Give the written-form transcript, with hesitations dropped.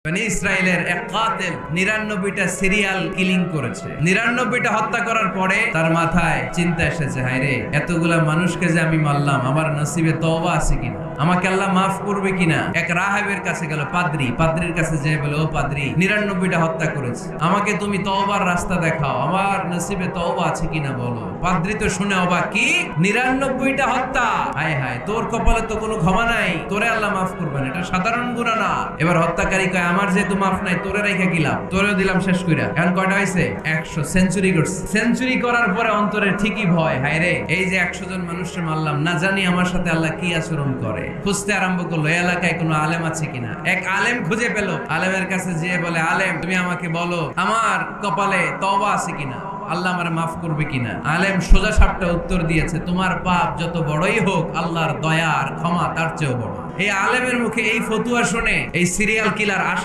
বনি ইসরায়েলের এক কাতিল ৯৯টা সিরিয়াল কিলিং করেছে। ৯৯টা হত্যা করার পরে তার মাথায় চিন্তা এসেছে, হায় রে, এতগুলা মানুষকে যে আমি মারলাম, আমার নসিবে তওবা আছে কিনা, আমাকে আল্লাহ মাফ করবে কিনা। এক রাহাবের কাছে গেল, পাদ্রির কাছে যেয়ে বলে, ও পাদ্রি, ৯৯টা হত্যা করেছে, আমাকে তুমি তওবার রাস্তা দেখাও, আমার নসিবে তওবা আছে কিনা বলো। পাদ্রি তো শুনে অবাক, কি ৯৯টা হত্যা? হায় হায়, তোর কপালে তো কোনো ক্ষমা নাই, তোরে আল্লাহ মাফ করবে না, এটা সাধারণ গুনাহ না। এবার হত্যাকারী কয়, আমার যেহেতু মাফ নাই, তোরে রাইখা গেলাম, তোরেও দিলাম শেষ কইরা। এখন কয়টা হয়েছে? ১০০। সেঞ্চুরি করছে। সেঞ্চুরি করার পরে অন্তরে ঠিকই ভয়, হায় রে, এই যে ১০০ জন মানুষকে মারলাম, না জানি আমার সাথে আল্লাহ কি আচরণ করে। খুঁজতে আরম্ভ করলো এলাকায় কোনো আলেম আছে কিনা। এক আলেম খুঁজে পেল। আলেমের কাছে যেয়ে বলে, আলেম, তুমি আমাকে বলো আমার কপালে তওবা আছে কিনা, আল্লাহ আমারে মাফ করবে কিনা। আলেম সোজা সাপটা উত্তর দিয়েছে, তোমার পাপ যত বড়ই হোক, আল্লাহর দয়া আর ক্ষমা তার চেয়েও বড়। এই আলেমের মুখে এই ফতুয়া শুনে এই সিরিয়াল কিলার আশা